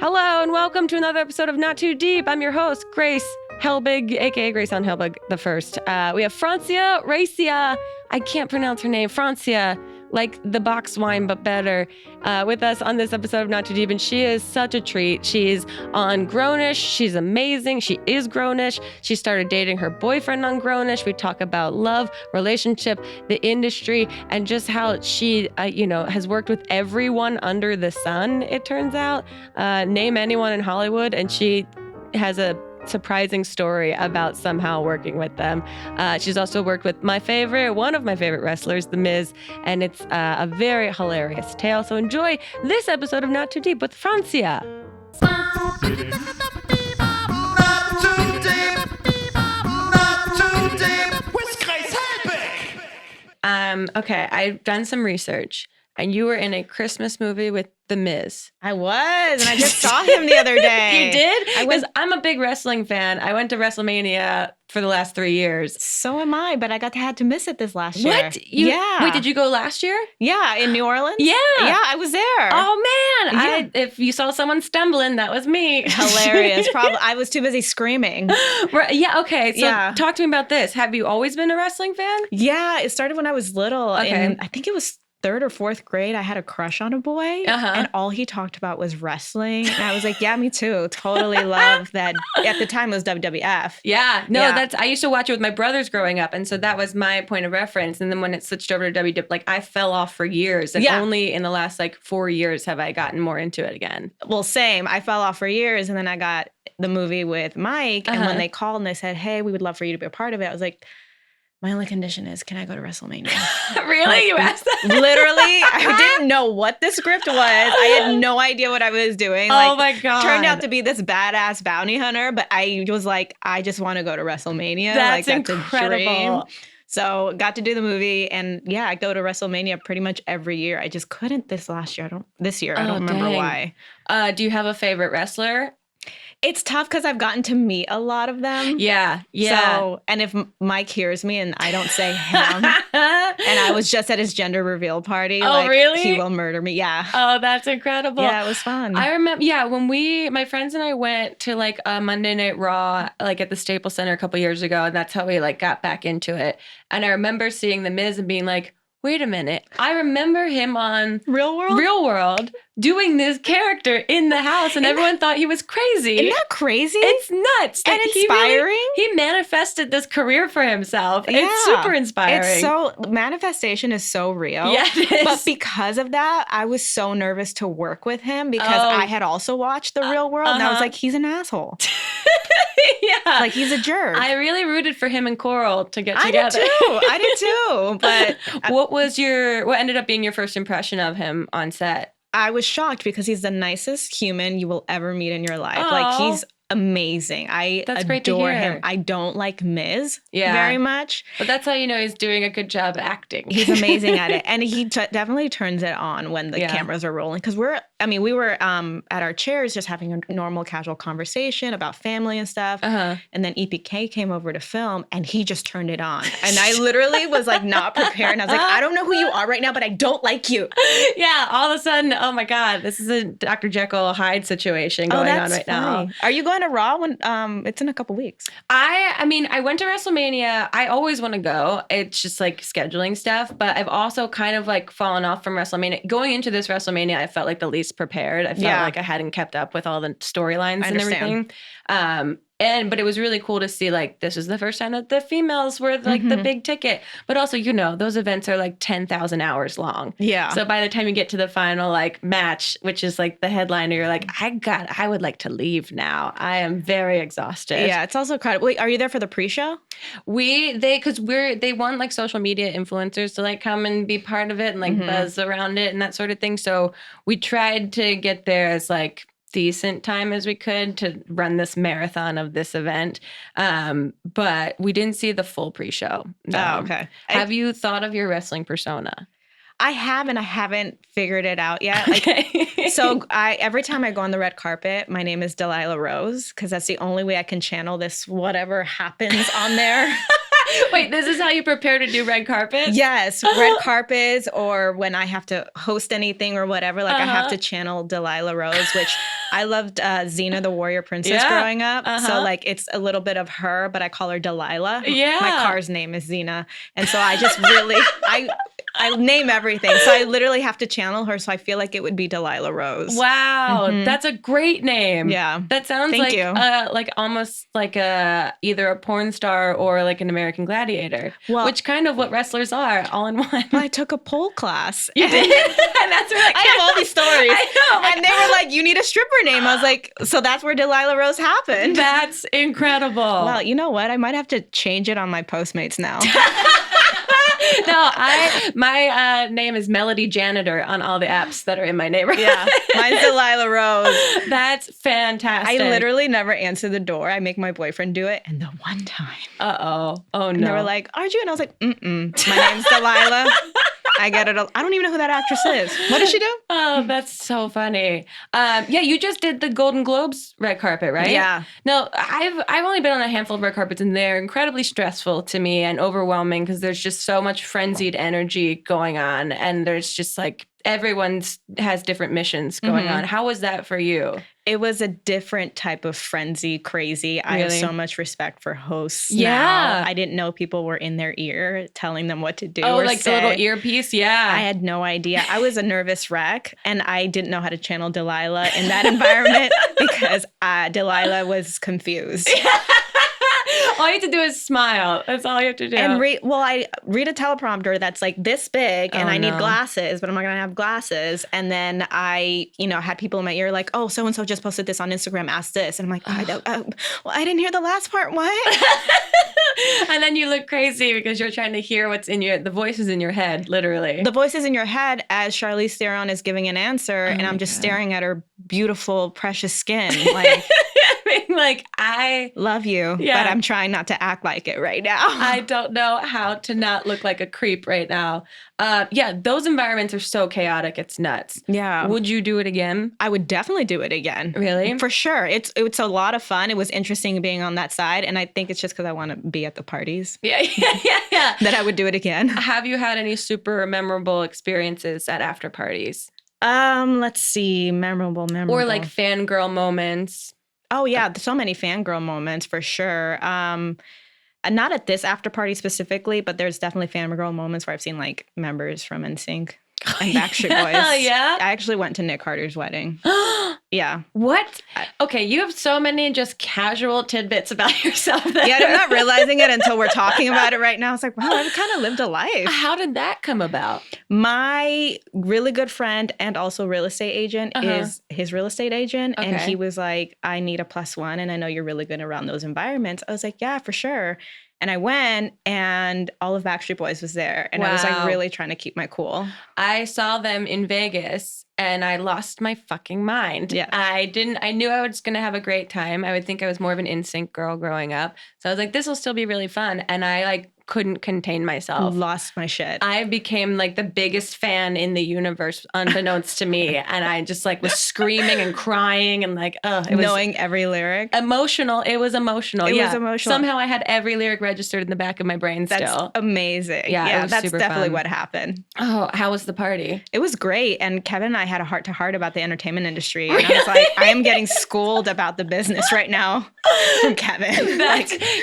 Hello and welcome to another episode of Not Too Deep. I'm your host, Grace Helbig, aka Grace on Helbig the First. We have Francia Raisa. I can't pronounce her name. Francia, like the box wine, but better, with us on this episode of Not Too Deep. And she is such a treat. She's on Grownish. She's amazing. She is Grownish. She started dating her boyfriend on Grownish. We talk about love, relationship, the industry, and just how she, has worked with everyone under the sun, it turns out. Name anyone in Hollywood, and she has a surprising story about somehow working with them. She's also worked with one of my favorite wrestlers, The Miz, and it's a very hilarious tale. So enjoy this episode of Not Too Deep with Francia. Not too deep. Not too deep. With Grace Helbig. Okay, I've done some research, and you were in a Christmas movie with The Miz. I was, and I just saw him the other day. You did? Because I'm a big wrestling fan. I went to Wrestlemania for the last 3 years. So am I, but I had to miss it this last year. What? Yeah. Wait, did you go last year? Yeah, in New Orleans? Yeah. Yeah, I was there. Oh, man. Yeah. If you saw someone stumbling, that was me. Hilarious. Probably. I was too busy screaming. Right. Yeah, okay. So Yeah. talk to me about this. Have you always been a wrestling fan? Yeah, it started when I was little. Okay. And I think it was third or fourth grade. I had a crush on a boy, and all he talked about was wrestling. And I was like, yeah, me too. Totally love that. At the time, it was WWF. Yeah. No, Yeah. I used to watch it with my brothers growing up. And so that was my point of reference. And then when it switched over to WWF, I fell off for years. And only in the last 4 years have I gotten more into it again. Well, same. I fell off for years, and then I got the movie with Mike. And when they called and they said, hey, we would love for you to be a part of it, I was like, my only condition is, can I go to Wrestlemania? Really? You asked that? Literally, I didn't know what the script was. I had no idea what I was doing. Oh my God. Turned out to be this badass bounty hunter, but I was like, I just want to go to Wrestlemania. That's incredible. incredible. A dream. So got to do the movie, and yeah, I go to Wrestlemania pretty much every year. I just couldn't this year. I don't remember why. Do you have a favorite wrestler? It's tough because I've gotten to meet a lot of them. Yeah. So, and if Mike hears me and I don't say him, and I was just at his gender reveal party, really? He will murder me. Yeah. Oh, that's incredible. Yeah, it was fun. I remember, when my friends and I went to a Monday Night Raw, at the Staples Center a couple years ago, and that's how we got back into it. And I remember seeing The Miz and being like, wait a minute. I remember him on Real World doing this character in the house, and everyone thought he was crazy. Isn't that crazy? It's nuts. And inspiring. He manifested this career for himself. Yeah. It's super inspiring. Manifestation is so real. Yeah, it is. But because of that, I was so nervous to work with him because I had also watched The Real World, and I was like, he's an asshole. Yeah. He's a jerk. I really rooted for him and Coral to get together. I did too. But what ended up being your first impression of him on set? I was shocked because he's the nicest human you will ever meet in your life. Aww. He's amazing. That's great to adore hear. him. I don't like Miz very much. But that's how you know he's doing a good job acting. He's amazing at it. And he definitely turns it on when the cameras are rolling. Because we were at our chairs just having a normal casual conversation about family and stuff. And then EPK came over to film and he just turned it on. And I literally was not prepared. And I was like, I don't know who you are right now, but I don't like you. Yeah. All of a sudden, oh my God, this is a Dr. Jekyll Hyde situation going on right now. Are you going to Raw when it's in a couple weeks? I went to WrestleMania. I always want to go. It's just scheduling stuff, but I've also kind of fallen off from WrestleMania. Going into this WrestleMania, I felt the least prepared. I felt like I hadn't kept up with all the storylines and everything. But it was really cool to see this is the first time that the females were the big ticket. But also, those events are 10,000 hours long. Yeah. So by the time you get to the final match, which is the headliner, you're I would like to leave now. I am very exhausted. Yeah, it's also crowded. Wait, are you there for the pre-show? They want social media influencers to come and be part of it and buzz around it and that sort of thing. So we tried to get there as decent time as we could to run this marathon of this event. But we didn't see the full pre-show. Oh, okay. Have you thought of your wrestling persona? I have, and I haven't figured it out yet. So every time I go on the red carpet, my name is Delilah Rose because that's the only way I can channel this whatever happens on there. Wait, this is how you prepare to do red carpets? Yes, red carpets, or when I have to host anything or whatever, like I have to channel Delilah Rose, which I loved Xena the Warrior Princess growing up. So like it's a little bit of her, but I call her Delilah. Yeah. My car's name is Xena. And so I just really, I name everything. So I literally have to channel her. So I feel like it would be Delilah Rose. Wow. That's a great name. Yeah. That sounds like almost like either a porn star or like an American Gladiator, which kind of what wrestlers are all in one. Well, I took a pole class. You did? And that's where I have all these stories. I know. And they were like, you need a stripper name. I was like, so that's where Delilah Rose happened. That's incredible. Well, you know what? I might have to change it on my Postmates now. No, my name is Melody Janitor on all the apps that are in my neighborhood. Yeah, mine's Delilah Rose. That's fantastic. I literally never answer the door. I make my boyfriend do it. And the one time. Oh no. And they were like, aren't you? And I was like, mm-mm. My name's Delilah. I get it. I don't even know who that actress is. What does she do? Oh, that's so funny. Yeah, you just did the Golden Globes red carpet, right? Yeah. No, I've only been on a handful of red carpets, and they're incredibly stressful to me and overwhelming because there's just so much frenzied energy going on, and there's just like everyone has different missions going on. How was that for you? It was a different type of frenzy, crazy. Really? I have so much respect for hosts. Yeah. Now. I didn't know people were in their ear telling them what to do. Oh, or like say. the little earpiece? Yeah. I had no idea. I was a nervous wreck, and I didn't know how to channel Delilah in that environment because Delilah was confused. All you have to do is smile. That's all you have to do. And I read a teleprompter that's like this big, and I need glasses, but I'm not going to have glasses. And then I, had people in my ear like, oh, so-and-so just posted this on Instagram, ask this. And I'm like, I didn't hear the last part. What? And then you look crazy because you're trying to hear what's in the voices in your head, literally. The voices in your head as Charlize Theron is giving an answer, and I'm just staring at her beautiful, precious skin. Like, I love you, but I'm trying not to act like it right now. I don't know how to not look like a creep right now. Those environments are so chaotic. It's nuts. Yeah. Would you do it again? I would definitely do it again. Really? For sure. It's a lot of fun. It was interesting being on that side, and I think it's just because I want to be at the parties. Yeah. That I would do it again. Have you had any super memorable experiences at after parties? Let's see. Memorable. Or like fangirl moments. Oh, yeah. So many fangirl moments for sure. Not at this after party specifically, but there's definitely fangirl moments where I've seen like members from NSYNC and Backstreet Boys. Yeah. I actually went to Nick Carter's wedding. Yeah. What? Okay, you have so many just casual tidbits about yourself. Yeah, I'm not realizing it until we're talking about it right now. It's like, wow, I've kind of lived a life. How did that come about? My really good friend and also real estate agent is his real estate agent. Okay. And he was like, I need a +1. And I know you're really good around those environments. I was like, yeah, for sure. And I went, and all of Backstreet Boys was there. And I was like really trying to keep my cool. I saw them in Vegas, and I lost my fucking mind. Yeah. I knew I was going to have a great time. I would think I was more of an NSYNC girl growing up. So I was like, this will still be really fun. And I couldn't contain myself. Lost my shit. I became like the biggest fan in the universe, unbeknownst to me. And I just was screaming and crying and it was knowing every lyric. Emotional. It was emotional. It was emotional. Somehow I had every lyric registered in the back of my brain still. That's amazing. Yeah, that's definitely what happened. Oh, how was the party? It was great. And Kevin and I had a heart-to-heart about the entertainment industry. And I was like, I am getting schooled about the business right now from Kevin.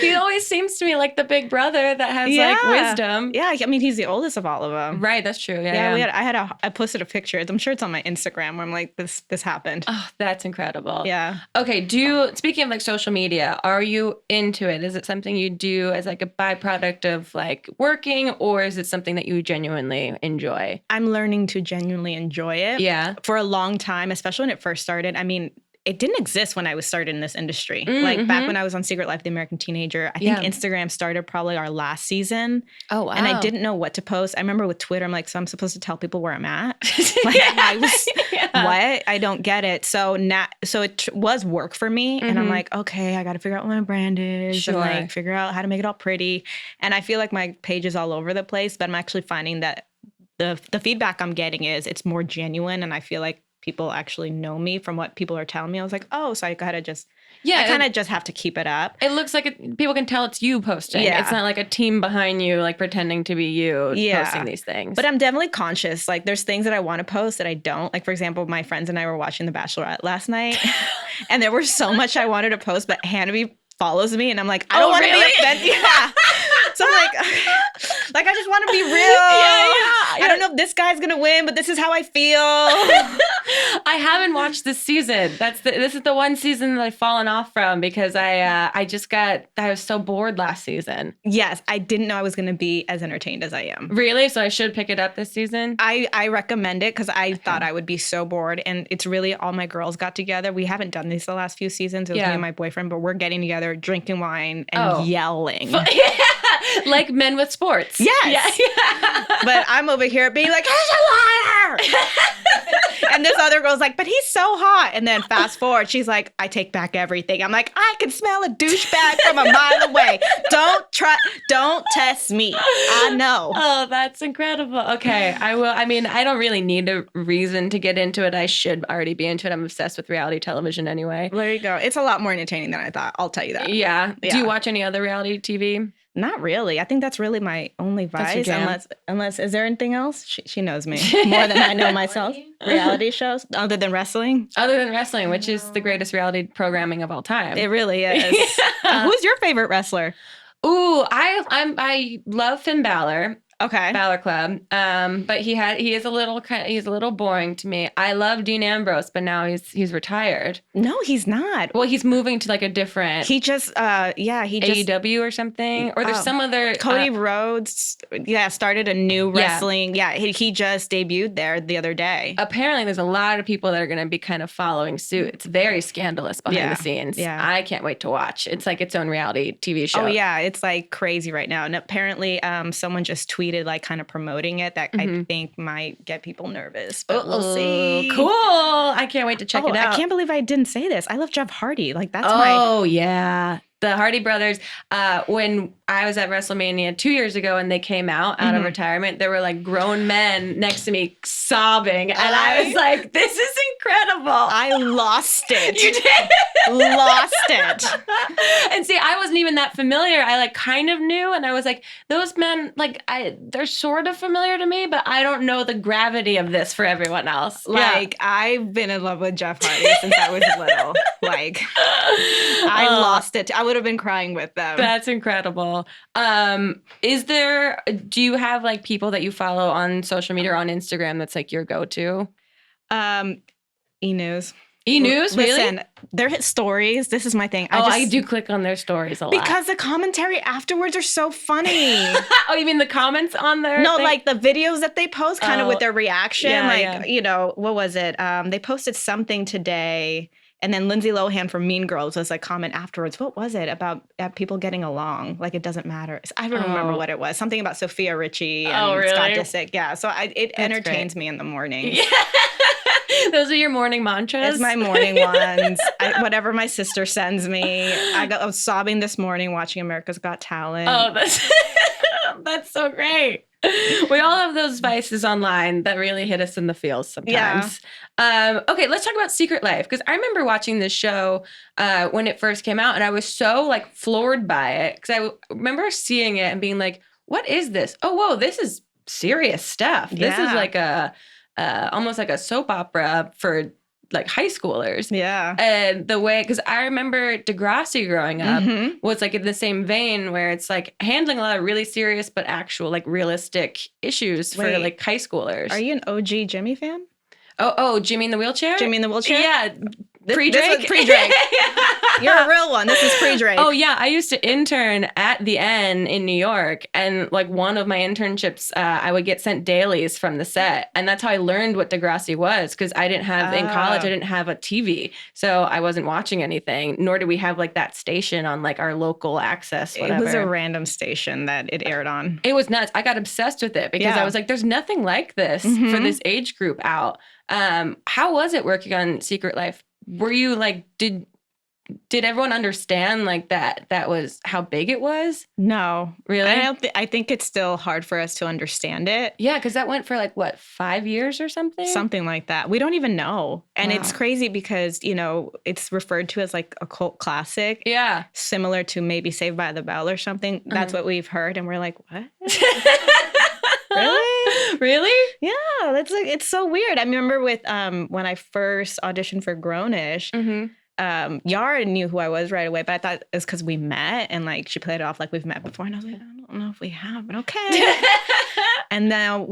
He always seems to me like the big brother that has wisdom. Yeah, I mean, he's the oldest of all of them. Right, that's true. Yeah. I posted a picture. I'm sure it's on my Instagram where I'm like, this happened. Oh, that's incredible. Yeah. Okay, speaking of social media, are you into it? Is it something you do as a byproduct of working, or is it something that you genuinely enjoy? I'm learning to genuinely enjoy it. Yeah. For a long time, especially when it first started. I mean, it didn't exist when I was started in this industry. Back when I was on Secret Life of the American Teenager, I think Instagram started probably our last season. Oh, wow. And I didn't know what to post. I remember with Twitter, I'm like, so I'm supposed to tell people where I'm at? What? I don't get it. So it was work for me. And I'm like, okay, I got to figure out what my brand is. Sure. And figure out how to make it all pretty. And I feel like my page is all over the place, but I'm actually finding that the feedback I'm getting is it's more genuine, and I feel like people actually know me from what people are telling me. I was like, oh, so I kind of just have to keep it up. It looks like people can tell it's you posting. Yeah. It's not like a team behind you, like pretending to be you posting these things. But I'm definitely conscious. Like there's things that I want to post that I don't. Like for example, my friends and I were watching The Bachelorette last night and there was so much I wanted to post, but Hannah follows me and I'm like, I don't want to be offended. Yeah. So I'm like I just want to be real. Yeah. I don't know if this guy's going to win, but this is how I feel. I haven't watched this season. This is the one season that I've fallen off from because I was so bored last season. Yes, I didn't know I was going to be as entertained as I am. Really? So I should pick it up this season? I recommend it because I thought I would be so bored, and it's really all my girls got together. We haven't done these the last few seasons. It was me and my boyfriend, but we're getting together, drinking wine, and yelling. Like men with sports. Yes. Yeah. But I'm over here being like, he's a liar. And this other girl's like, but he's so hot. And then fast forward, she's like, I take back everything. I'm like, I can smell a douchebag from a mile away. Don't test me. I know. Oh, that's incredible. Okay, I will. I mean, I don't really need a reason to get into it. I should already be into it. I'm obsessed with reality television anyway. There you go. It's a lot more entertaining than I thought. I'll tell you that. Yeah. Do you watch any other reality TV? Not really. I think that's really my only vice. Unless, is there anything else? She knows me more than I know myself. Reality shows other than wrestling? Other than wrestling, which is the greatest reality programming of all time. It really is. Who's your favorite wrestler? Ooh, I love Finn Balor. Okay. Balor Club. But he's a little boring to me. I love Dean Ambrose, but now he's retired. No, he's not. Well, he's moving to like a different. He just AEW or something, or there's some other. Cody Rhodes, started a new wrestling. Yeah, he just debuted there the other day. Apparently, there's a lot of people that are going to be kind of following suit. It's very scandalous behind the scenes. Yeah, I can't wait to watch. It's like its own reality TV show. Oh yeah, it's like crazy right now. And apparently, someone just tweeted like kind of promoting it that I think might get people nervous, but we'll see. Cool. I can't wait to check it out. I can't believe I didn't say this. I love Jeff Hardy. Like that's yeah. The Hardy brothers, when I was at Wrestlemania 2 years ago and they came out of retirement, there were like grown men next to me sobbing. And I was like, this is incredible. I lost it. You did? Lost it. And see, I wasn't even that familiar. I like kind of knew. And I was like, those men, like they're sort of familiar to me, but I don't know the gravity of this for everyone else. Like I've been in love with Jeff Hardy since I was little. Like I lost it. I would have been crying with them. That's incredible. Do you have like people that you follow on social media or on Instagram that's like your go-to? E-News. E-News, really? Listen, their stories, this is my thing. I do click on their stories a lot. Because the commentary afterwards are so funny. Oh, you mean the comments on their No, thing? Like the videos that they post kind of with their reaction. You know, what was it? They posted something today. And then Lindsay Lohan from Mean Girls was like comment afterwards. What was it about people getting along? Like it doesn't matter. I don't remember what it was. Something about Sophia Richie and really? Scott Disick. Yeah. So it entertains me in the morning. Yeah. Those are your morning mantras? It's my morning ones. Whatever my sister sends me. I was sobbing this morning watching America's Got Talent. Oh, that's so great. We all have those vices online that really hit us in the feels sometimes. Yeah. Okay, let's talk about Secret Life, because I remember watching this show when it first came out, and I was so like floored by it, because I remember seeing it and being like, what is this? Oh, whoa, this is serious stuff. This is like almost like a soap opera for like high schoolers. Yeah. And the way, because I remember Degrassi growing up was like in the same vein where it's like handling a lot of really serious but actual like realistic issues for like high schoolers. Are you an OG Jimmy fan? Oh, Jimmy in the Wheelchair? Jimmy in the Wheelchair? Yeah. Pre-Drake? Pre-Drake. You're a real one. This is pre-Drake. Oh, yeah. I used to intern at the N in New York. And like one of my internships, I would get sent dailies from the set. And that's how I learned what Degrassi was. Because I didn't have, in college, I didn't have a TV. So I wasn't watching anything. Nor did we have like that station on like our local access, whatever. It was a random station that it aired on. It was nuts. I got obsessed with it because I was like, there's nothing like this for this age group out. How was it working on Secret Life? Were you like, did everyone understand like that was how big it was? No. Really? I think it's still hard for us to understand it. Yeah, because that went for like, what, 5 years or something? Something like that. We don't even know. And Wow. it's crazy because, it's referred to as like a cult classic. Yeah. Similar to maybe Saved by the Bell or something. That's what we've heard. And we're like, what? Really? Really? Yeah. That's like, it's so weird. I remember with when I first auditioned for Grownish, Yara knew who I was right away, but I thought it was because we met and like she played it off like we've met before. And I was like, I don't know if we have, but okay. And now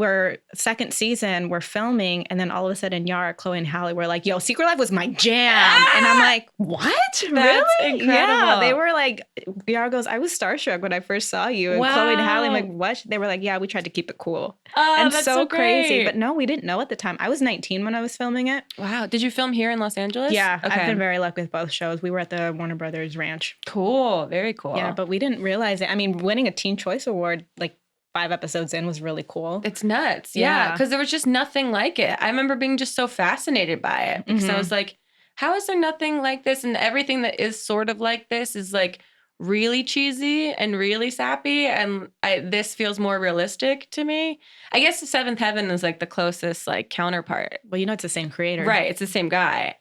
second season, we're filming. And then all of a sudden, Yara, Chloe, and Hallie were like, yo, Secret Life was my jam. And I'm like, what? That's really? incredible. Yeah. They were like, Yara goes, I was starstruck when I first saw you. And Chloe and Hallie, I'm like, what? They were like, yeah, we tried to keep it cool. Oh, and that's so crazy. great. But no, we didn't know at the time. I was 19 when I was filming it. Wow. Did you film here in Los Angeles? Yeah. Okay. I've been very lucky with both shows. We were at the Warner Brothers Ranch. Cool. Very cool. Yeah, but we didn't realize it. I mean, winning a Teen Choice Award like 5 episodes in was really cool. It's nuts. Yeah. Because there was just nothing like it. I remember being just so fascinated by it because I was like, how is there nothing like this? And everything that is sort of like this is like really cheesy and really sappy. And this feels more realistic to me. I guess The Seventh Heaven is like the closest like counterpart. Well, it's the same creator. Right. It's the same guy.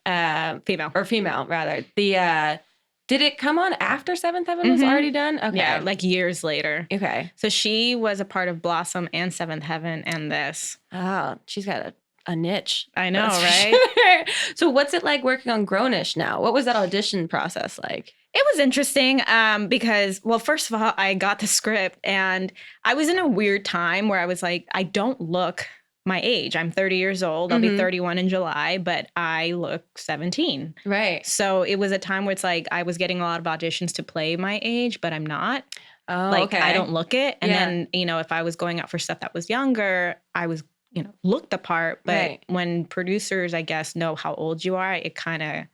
Female. Or female, rather. Did it come on after Seventh Heaven was already done? Okay. Yeah, like years later. Okay. So she was a part of Blossom and Seventh Heaven and this. Oh, she's got a niche. I know, That's right? Sure. So what's it like working on Grownish now? What was that audition process like? It was interesting because, well, first of all, I got the script and I was in a weird time where I was like, I don't look my age. I'm 30 years old. I'll be 31 in July, but I look 17. Right. So it was a time where it's like I was getting a lot of auditions to play my age, but I'm not. Oh, like, okay. I don't look it. And Yeah. then, if I was going out for stuff that was younger, I was, looked the part. But Right. when producers, I guess, know how old you are, it kind of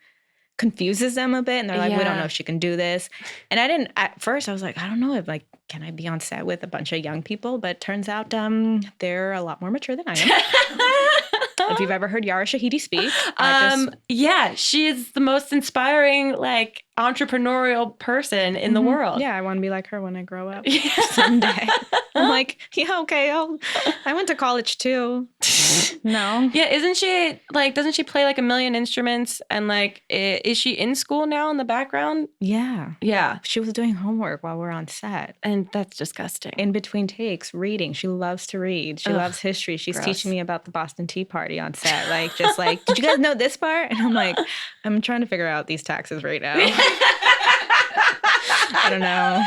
confuses them a bit. And they're like, we don't know if she can do this. And at first I was like, I don't know if can I be on set with a bunch of young people? But turns out they're a lot more mature than I am. If you've ever heard Yara Shahidi speak. Yeah, she is the most inspiring, like, entrepreneurial person in the world. Yeah, I want to be like her when I grow up Yeah. someday. I'm like, yeah, okay. I went to college too. No. Yeah, isn't she, like, doesn't she play, like, a million instruments? And, like, is she in school now in the background? Yeah. Yeah. She was doing homework while we're on set. And that's disgusting. In between takes, reading. She loves to read. She loves history. She's gross. teaching me about the Boston Tea Party on set. Like, just like, did you guys know this part? And I'm like, I'm trying to figure out these taxes right now. I don't know.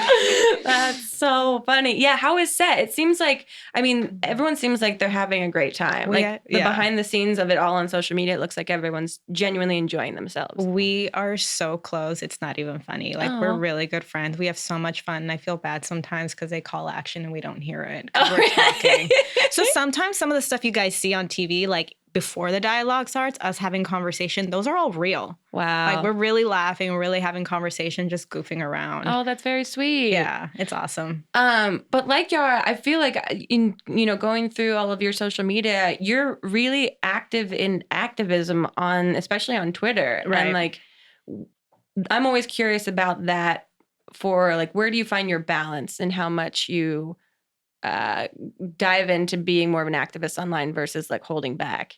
That's so funny. Yeah, how is set? It seems like, everyone seems like they're having a great time. The behind the scenes of it all on social media, it looks like everyone's genuinely enjoying themselves. We are so close. It's not even funny. Like, we're really good friends. We have so much fun. And I feel bad sometimes because they call action and we don't hear it because we're talking. So sometimes some of the stuff you guys see on TV, like before the dialogue starts, us having conversation, those are all real. Wow. Like, we're really laughing, we're really having conversation, just goofing around. Oh, that's very sweet. Yeah, it's awesome. But like Yara, I feel like in going through all of your social media, you're really active in activism especially on Twitter. Right. And like, I'm always curious about that for like, where do you find your balance and how much you dive into being more of an activist online versus like holding back?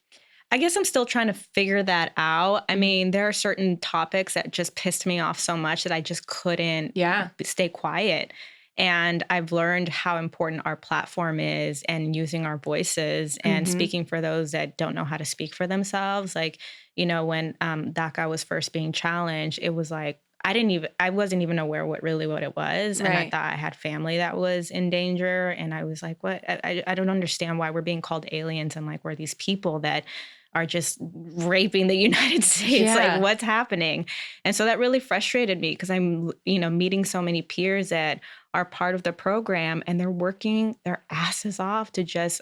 I guess I'm still trying to figure that out. I mean, there are certain topics that just pissed me off so much that I just couldn't stay quiet. And I've learned how important our platform is and using our voices and speaking for those that don't know how to speak for themselves. Like, when DACA was first being challenged, it was like, I wasn't even aware what it was. And I thought I had family that was in danger. And I was like, what? I don't understand why we're being called aliens and like we're these people that are just raping the United States. Yeah. Like, what's happening? And so that really frustrated me because I'm, meeting so many peers that are part of the program and they're working their asses off to just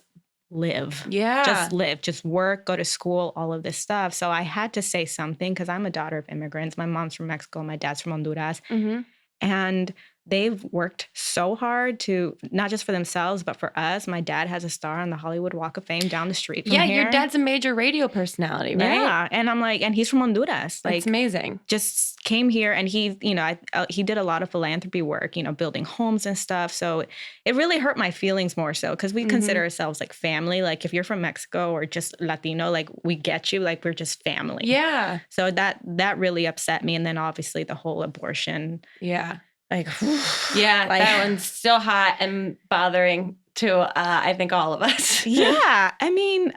live. Yeah. Just live, just work, go to school, all of this stuff. So I had to say something because I'm a daughter of immigrants. My mom's from Mexico. My dad's from Honduras. Mm-hmm. And they've worked so hard to not just for themselves, but for us. My dad has a star on the Hollywood Walk of Fame down the street from here. Your dad's a major radio personality, right? Yeah. And I'm like, and he's from Honduras. Like, it's amazing. Just came here, and he, you know, he did a lot of philanthropy work, you know, building homes and stuff. So it really hurt my feelings more so because we consider ourselves like family. Like if you're from Mexico or just Latino, like we get you, like we're just family. Yeah. So that really upset me. And then obviously the whole abortion. Yeah. Like, yeah, like, that one's still hot and bothering to, I think, all of us. Yeah. I mean,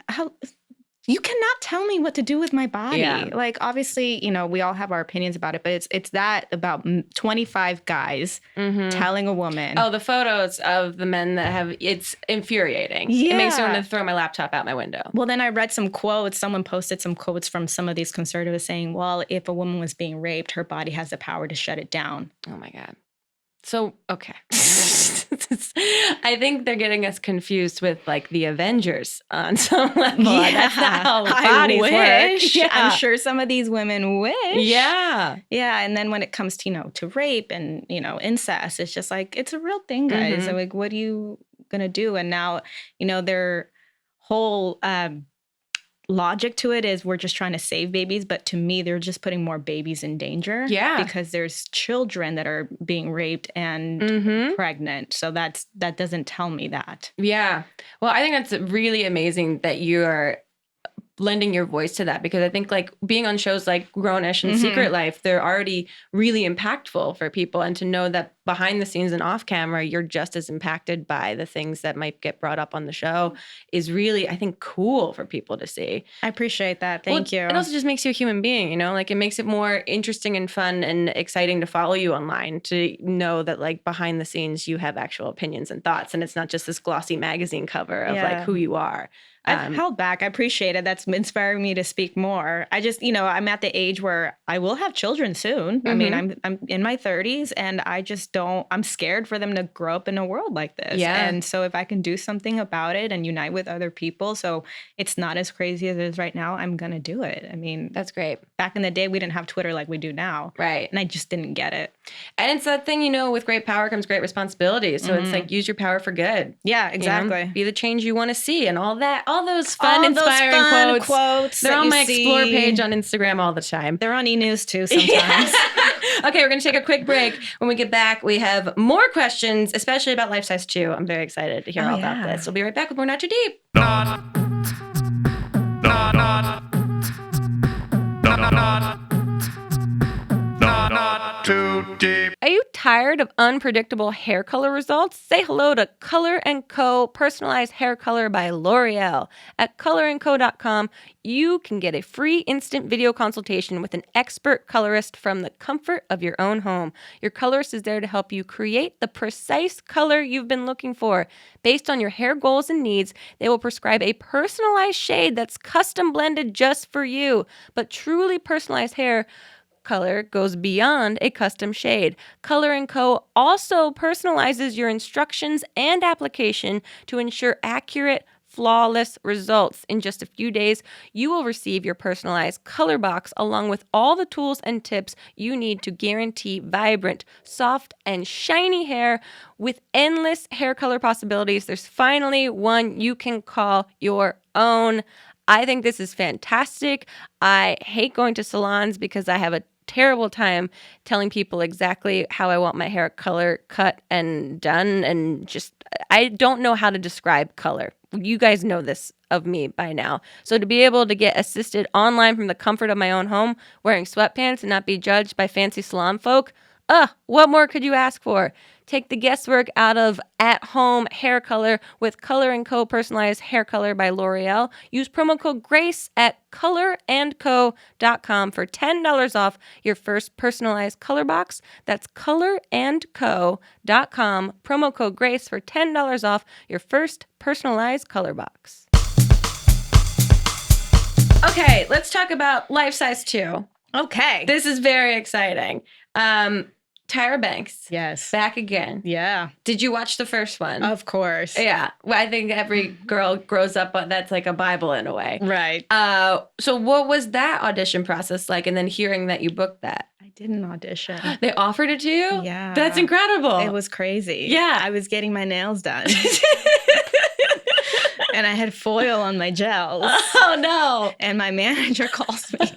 you cannot tell me what to do with my body. Yeah. Like, obviously, you know, we all have our opinions about it, but it's that about 25 guys telling a woman. Oh, the photos of the men that have, it's infuriating. Yeah. It makes me want to throw my laptop out my window. Well, then I read some quotes. Someone posted some quotes from some of these conservatives saying, well, if a woman was being raped, her body has the power to shut it down. Oh, my God. So, okay. I think they're getting us confused with like the Avengers on some level. Yeah. That's not how bodies work. Yeah. I'm sure some of these women wish. Yeah. Yeah. And then when it comes to, you know, to rape and, you know, incest, it's just like, it's a real thing, guys. So, like, what are you going to do? And now, you know, their whole logic to it is we're just trying to save babies, but to me they're just putting more babies in danger. Yeah, because there's children that are being raped and pregnant, so that doesn't tell me that. Yeah, well, I think that's really amazing that you are lending your voice to that, because I think like being on shows like Grownish and Secret Life, they're already really impactful for people, and to know that behind the scenes and off camera, you're just as impacted by the things that might get brought up on the show is really, I think, cool for people to see. I appreciate that. Thank you. It also just makes you a human being, you know, like it makes it more interesting and fun and exciting to follow you online, to know that like behind the scenes you have actual opinions and thoughts, and it's not just this glossy magazine cover of like who you are. I've held back. I appreciate it. That's inspiring me to speak more. I just, you know, I'm at the age where I will have children soon. I mean, I'm in my 30s, and I just I'm scared for them to grow up in a world like this. Yeah. And so if I can do something about it and unite with other people so it's not as crazy as it is right now, I'm going to do it. I mean, that's great. Back in the day, we didn't have Twitter like we do now. Right. And I just didn't get it. And it's that thing, you know, with great power comes great responsibility. So it's like, use your power for good. Yeah, exactly. You know? Be the change you want to see, and all that, all those fun, inspiring quotes. They're on my Explore page on Instagram all the time. They're on e-news too sometimes. Yeah. Okay, we're going to take a quick break. When we get back, we have more questions, especially about Life Size 2. I'm very excited to hear all about this. We'll be right back with more Not Too Deep. Not too deep. Are you tired of unpredictable hair color results? Say hello to Color & Co. Personalized Hair Color by L'Oreal. At colorsandco.com, you can get a free instant video consultation with an expert colorist from the comfort of your own home. Your colorist is there to help you create the precise color you've been looking for. Based on your hair goals and needs, they will prescribe a personalized shade that's custom blended just for you. But truly personalized hair color goes beyond a custom shade. Color & Co. also personalizes your instructions and application to ensure accurate, flawless results. In just a few days, you will receive your personalized color box along with all the tools and tips you need to guarantee vibrant, soft, and shiny hair. With endless hair color possibilities, there's finally one you can call your own. I think this is fantastic. I hate going to salons because I have a terrible time telling people exactly how I want my hair color cut and done, and just I don't know how to describe color. You guys know this of me by now. So to be able to get assisted online from the comfort of my own home, wearing sweatpants and not be judged by fancy salon folk, what more could you ask for? Take the guesswork out of at-home hair color with Color & Co. Personalized Hair Color by L'Oreal. Use promo code GRACE at colorsandco.com for $10 off your first personalized color box. That's colorsandco.com. Promo code GRACE for $10 off your first personalized color box. Okay, let's talk about Life Size 2. Okay. This is very exciting. Tyra Banks. Yes. Back again. Yeah. Did you watch the first one? Of course. Yeah. Well, I think every girl grows up on that's like a Bible in a way. Right. So what was that audition process like? And then hearing that you booked that? I did an audition. They offered it to you? Yeah. That's incredible. It was crazy. Yeah. I was getting my nails done. And I had foil on my gels. Oh, no. And my manager calls me.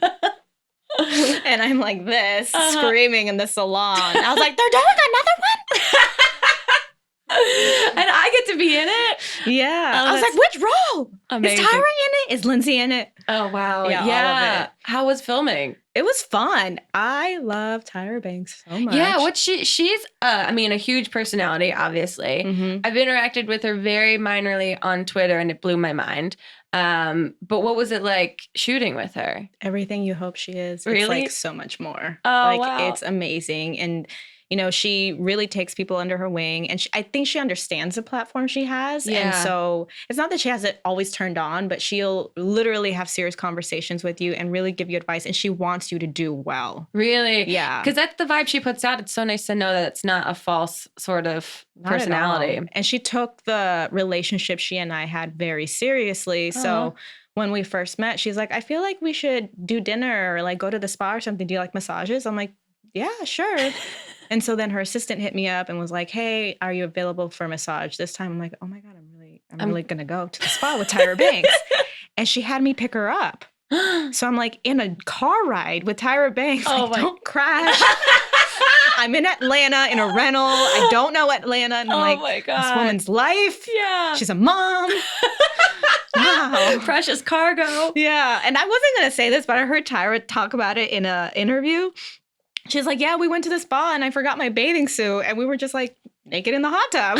And I'm like this, screaming in the salon. I was like, they're doing another one? And I get to be in it? Yeah. Oh, I was like, which role? Amazing. Is Tyra in it? Is Lindsay in it? Oh, wow. Yeah, all of it. How was filming? It was fun. I love Tyra Banks so much. Yeah, she's I mean, a huge personality, obviously. Mm-hmm. I've interacted with her very minorly on Twitter and it blew my mind. But what was it like shooting with her? Everything you hope she is. Really? It's like so much more. Oh, wow. It's amazing. And you know, she really takes people under her wing. And I think she understands the platform she has. Yeah. And so it's not that she has it always turned on, but she'll literally have serious conversations with you and really give you advice. And she wants you to do well. Really? Yeah. Because that's the vibe she puts out. It's so nice to know that it's not a false sort of Not at personality. all. And she took the relationship she and I had very seriously. So when we first met, she's like, I feel like we should do dinner or like go to the spa or something. Do you like massages? I'm like, yeah, sure. And so then her assistant hit me up and was like, hey, are you available for a massage this time? I'm like, oh my God, I'm really going to go to the spa with Tyra Banks. And she had me pick her up. So I'm like in a car ride with Tyra Banks. Oh like, don't crash. I'm in Atlanta in a rental. I don't know Atlanta. And I'm like, my God. this woman's life. Yeah. She's a mom. Wow. Precious cargo. Yeah. And I wasn't going to say this, but I heard Tyra talk about it in an interview. She's like, yeah, we went to the spa and I forgot my bathing suit. And we were just like naked in the hot tub.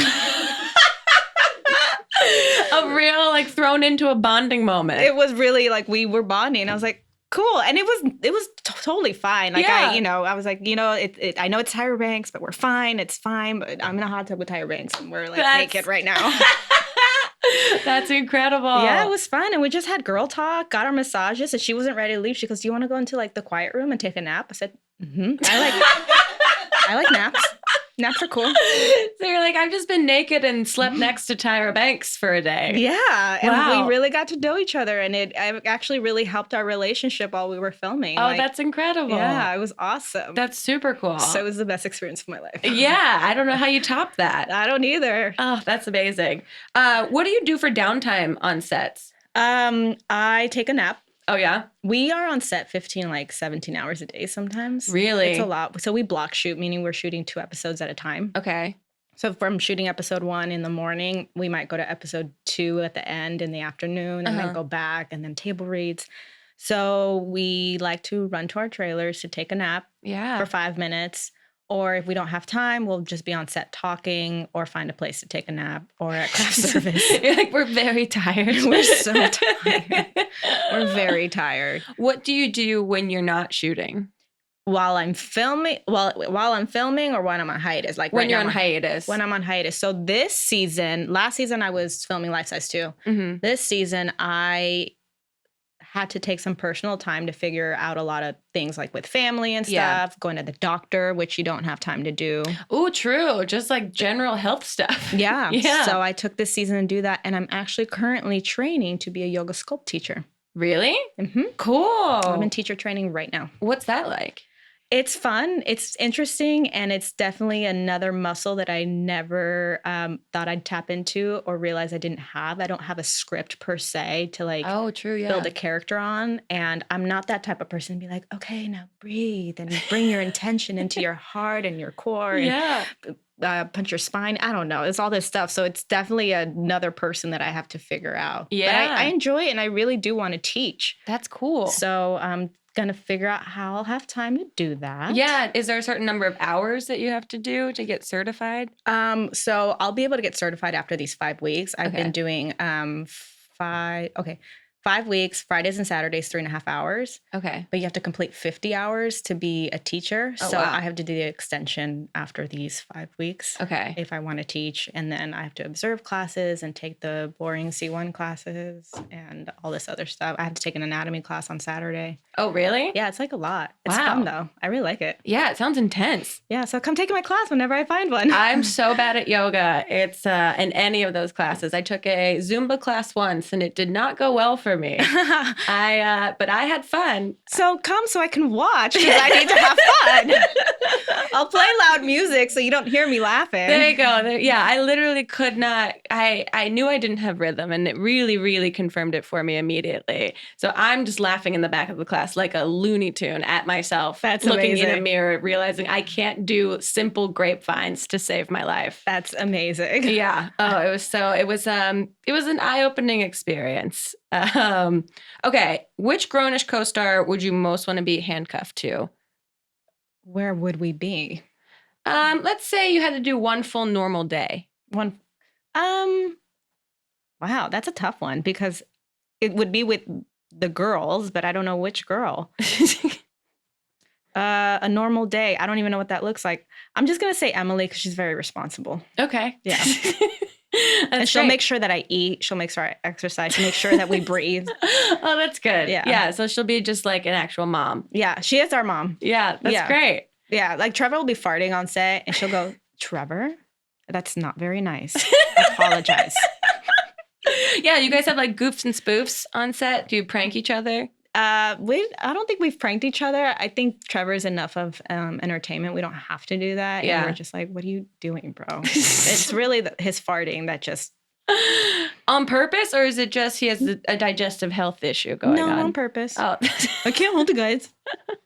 A real like thrown into a bonding moment. It was really like we were bonding. I was like, cool. And it was totally fine. Like Yeah. I was like, I know it's Tyra Banks, but we're fine. It's fine. But I'm in a hot tub with Tyra Banks and we're like naked right now. That's incredible. Yeah, it was fun. And we just had girl talk, got our massages. And she wasn't ready to leave. She goes, do you want to go into like the quiet room and take a nap? I said, mm-hmm. I like naps. Naps are cool. So you're like, I've just been naked and slept next to Tyra Banks for a day. Yeah. And Wow. we really got to know each other. And it actually really helped our relationship while we were filming. Oh, that's incredible. Yeah, it was awesome. That's super cool. So it was the best experience of my life. Yeah, I don't know how you top that. I don't either. Oh, that's amazing. What do you do for downtime on sets? I take a nap. Oh, yeah? We are on set 17 hours a day sometimes. Really? It's a lot. So we block shoot, meaning we're shooting 2 episodes at a time. Okay. So from shooting episode 1 in the morning, we might go to episode 2 at the end in the afternoon and then go back and then table reads. So we like to run to our trailers to take a nap for 5 minutes. Or if we don't have time, we'll just be on set talking or find a place to take a nap or at craft service. You're like, we're very tired. We're so tired. We're very tired. What do you do when you're not shooting? While I'm filming, while I'm filming or when I'm on hiatus? Like when right you're now on hiatus. When I'm on hiatus. So this season, last season I was filming Life Size 2. Mm-hmm. This season I had to take some personal time to figure out a lot of things like with family and stuff, going to the doctor, which you don't have time to do. Oh, true. Just like general health stuff. Yeah. Yeah. So I took this season to do that. And I'm actually currently training to be a yoga sculpt teacher. Really? Mm-hmm. Cool. I'm in teacher training right now. What's that like? It's fun. It's interesting. And it's definitely another muscle that I never thought I'd tap into or realize I didn't have. I don't have a script per se to like build a character on. And I'm not that type of person to be like, okay, now breathe and bring your intention into your heart and your core. Yeah. And, punch your spine. I don't know. It's all this stuff. So it's definitely another person that I have to figure out. Yeah. But I enjoy it and I really do want to teach. That's cool. So going to figure out how I'll have time to do that. Yeah. Is there a certain number of hours that you have to do to get certified? So I'll be able to get certified after these 5 weeks. I've been doing 5 weeks, Fridays and Saturdays, 3.5 hours. Okay. But you have to complete 50 hours to be a teacher. Oh, so wow. I have to do the extension after these 5 weeks. Okay. If I want to teach. And then I have to observe classes and take the boring C1 classes and all this other stuff. I have to take an anatomy class on Saturday. Oh, really? Yeah, it's like a lot. It's Wow. fun, though. I really like it. Yeah, it sounds intense. Yeah, so come take my class whenever I find one. I'm so bad at yoga. It's in any of those classes. I took a Zumba class once and it did not go well for me. But I had fun. So come so I can watch because I need to have fun. I'll play loud music so you don't hear me laughing. There you go. Yeah, I literally could not. I knew I didn't have rhythm and it really, really confirmed it for me immediately. So I'm just laughing in the back of the class like a Looney Tune at myself. That's looking amazing. in a mirror, realizing I can't do simple grapevines to save my life. That's amazing. Yeah. Oh, it was an eye-opening experience. Okay. Which Grownish co-star would you most want to be handcuffed to? Where would we be? Let's say you had to do one full normal day. Wow, that's a tough one because it would be with the girls, but I don't know which girl. A normal day. I don't even know what that looks like. I'm just going to say Emily because she's very responsible. Okay. Yeah. And she'll make sure that I eat. She'll make sure I exercise. She'll make sure that we breathe. Oh, that's good. Yeah. Yeah. So she'll be just like an actual mom. Yeah. She is our mom. Yeah. That's great. Yeah. Like Trevor will be farting on set and she'll go, Trevor, that's not very nice. I apologize. Yeah. You guys have like goofs and spoofs on set. Do you prank each other? I don't think we've pranked each other. I think Trevor's enough of entertainment. We don't have to do that. Yeah. And we're just like, what are you doing, bro? It's really his farting that just... On purpose, or is it just he has a digestive health issue going on? No, on purpose. Oh. I can't hold it, guys.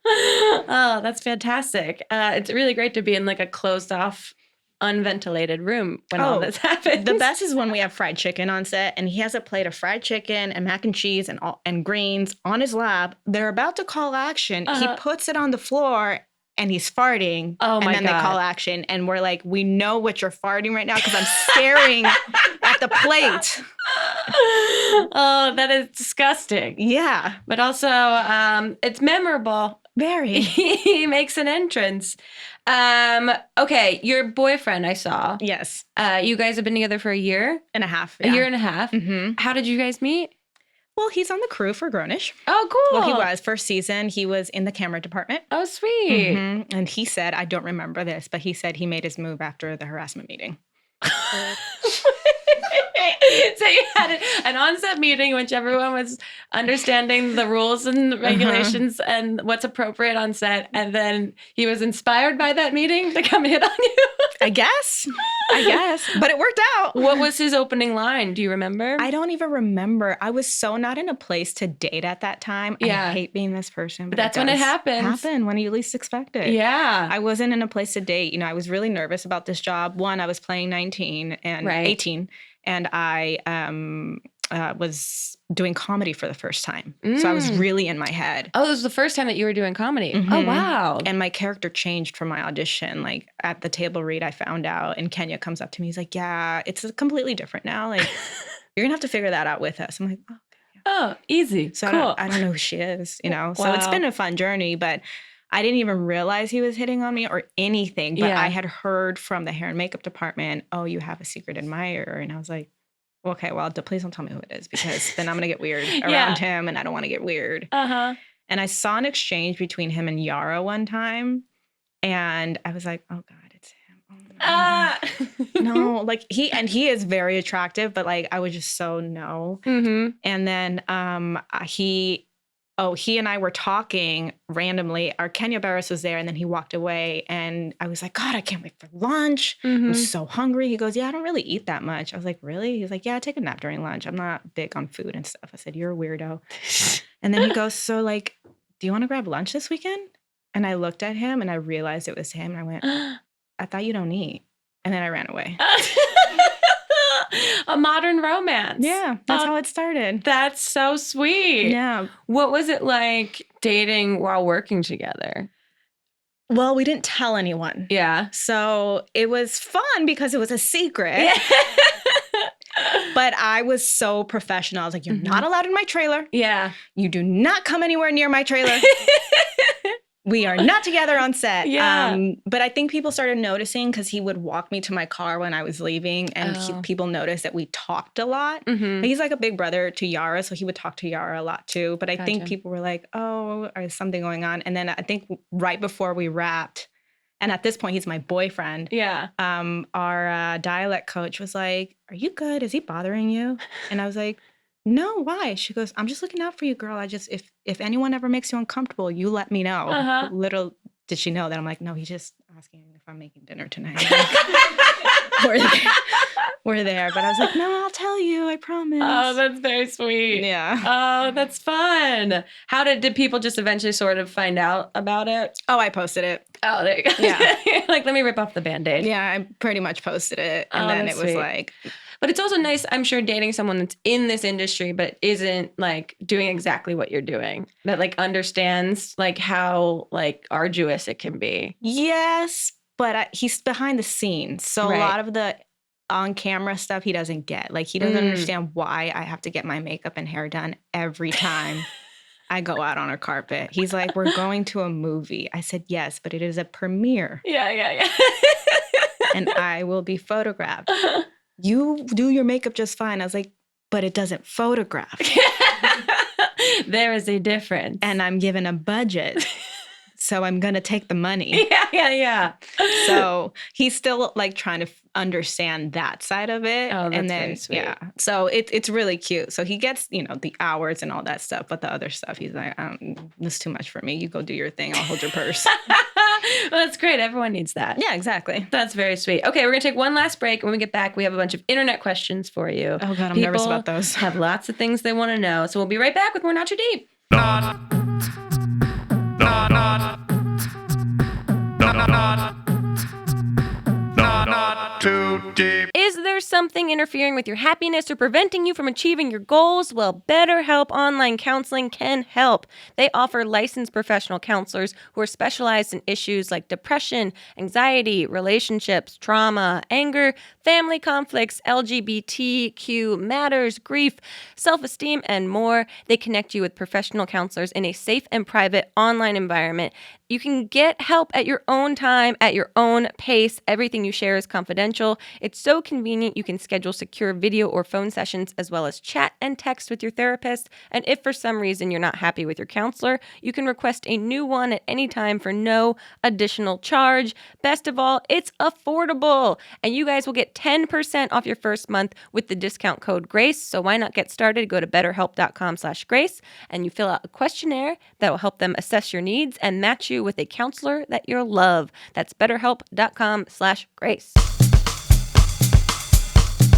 Oh, that's fantastic. It's really great to be in like a closed off, unventilated room when all this happens. The best is when we have fried chicken on set and he has a plate of fried chicken and mac and cheese and greens on his lap. They're about to call action. He puts it on the floor and he's farting. Oh my God. And then they call action and we're like, we know what you're farting right now because I'm staring at the plate. Oh, that is disgusting. Yeah. But also, it's memorable. Very. He makes an entrance. Okay, your boyfriend I saw. Yes. You guys have been together for a year? And a half. A year and a half? Mm-hmm. How did you guys meet? Well, he's on the crew for Grownish. Oh, cool. Well, he was. First season, he was in the camera department. Oh, sweet. Mm-hmm. And he said, I don't remember this, but he said he made his move after the harassment meeting. So you had an on-set meeting in which everyone was understanding the rules and the regulations and what's appropriate on set, and then he was inspired by that meeting to come hit on you? I guess. But it worked out. What was his opening line? Do you remember? I don't even remember. I was so not in a place to date at that time. Yeah. I hate being this person. But that's when it happens. Happen when you least expect it. Yeah. I wasn't in a place to date. You know, I was really nervous about this job. One, I was playing 19 and 18. And I was doing comedy for the first time. So I was really in my head. Oh, this was the first time that you were doing comedy. Mm-hmm. Oh, wow. And my character changed from my audition. Like at the table read, I found out, and Kenya comes up to me. He's like, yeah, it's completely different now. Like, you're going to have to figure that out with us. I'm like, oh, okay. Oh, easy. So cool. I don't know who she is, you know? Wow. So it's been a fun journey, but I didn't even realize he was hitting on me or anything. But I had heard from the hair and makeup department, oh, you have a secret admirer. And I was like, okay, well, please don't tell me who it is because then I'm going to get weird around him and I don't want to get weird. And I saw an exchange between him and Yara one time and I was like, oh God, it's him. Oh, no, like he is very attractive, but like I was just so no. And then he and I were talking randomly. Our Kenya Barris was there and then he walked away and I was like, God, I can't wait for lunch. I'm so hungry. He goes, yeah, I don't really eat that much. I was like, really? He's like, yeah, I take a nap during lunch. I'm not big on food and stuff. I said, you're a weirdo. And then he goes, so like, do you want to grab lunch this weekend? And I looked at him and I realized it was him. And I went, I thought you don't eat. And then I ran away. A modern romance. Yeah, that's how it started. That's so sweet. Yeah. What was it like dating while working together? Well, we didn't tell anyone. Yeah. So it was fun because it was a secret. But I was so professional. I was like, you're not allowed in my trailer. Yeah. You do not come anywhere near my trailer. We are not together on set. Yeah. But I think people started noticing because he would walk me to my car when I was leaving, and people noticed that we talked a lot. But he's like a big brother to Yara, so he would talk to Yara a lot too. But I think people were like, oh, is something going on? And then I think right before we wrapped, and at this point, he's my boyfriend. Yeah. Our dialect coach was like, are you good? Is he bothering you? And I was like, no, why? She goes, I'm just looking out for you, girl. I just, if anyone ever makes you uncomfortable, you let me know. Little did she know that I'm like, no, he's just asking if I'm making dinner tonight. We're there. But I was like, no, I'll tell you. I promise. Oh, that's very sweet. Yeah. Oh, that's fun. How did people just eventually sort of find out about it? Oh, I posted it. Oh, there you go. Yeah. Like, let me rip off the Band-Aid. Yeah, I pretty much posted it. And then it was sweet. like... But it's also nice, I'm sure, dating someone that's in this industry but isn't like doing exactly what you're doing. That like understands like how like arduous it can be. Yes, but he's behind the scenes. So Right. a lot of the on-camera stuff he doesn't get. Like he doesn't understand why I have to get my makeup and hair done every time I go out on a carpet. He's like, we're going to a movie. I said, yes, but it is a premiere. Yeah. And I will be photographed. You do your makeup just fine. I was like, but it doesn't photograph. There is a difference. And I'm given a budget. So I'm going to take the money. Yeah. So he's still like trying to understand that side of it. Oh, that's and then, very sweet. yeah. So it's really cute. So he gets, the hours and all that stuff. But the other stuff, he's like, this is too much for me. You go do your thing. I'll hold your purse. Well, that's great. Everyone needs that. Yeah, exactly. That's very sweet. Okay, we're going to take one last break. When we get back, we have a bunch of internet questions for you. Oh, God, I'm nervous about those. Have lots of things they want to know. So we'll be right back with more Not Too Deep. Not too deep. Is there something interfering with your happiness or preventing you from achieving your goals? Well, BetterHelp Online Counseling can help. They offer licensed professional counselors who are specialized in issues like depression, anxiety, relationships, trauma, anger, family conflicts, LGBTQ matters, grief, self-esteem, and more. They connect you with professional counselors in a safe and private online environment. You can get help at your own time, at your own pace. Everything you share is confidential. It's so convenient. You can schedule secure video or phone sessions as well as chat and text with your therapist. And if for some reason you're not happy with your counselor, you can request a new one at any time for no additional charge. Best of all, it's affordable. And you guys will get 10% off your first month with the discount code GRACE. So why not get started? Go to betterhelp.com/grace and you fill out a questionnaire that will help them assess your needs and match you with a counselor that you'll love. That's betterhelp.com/grace.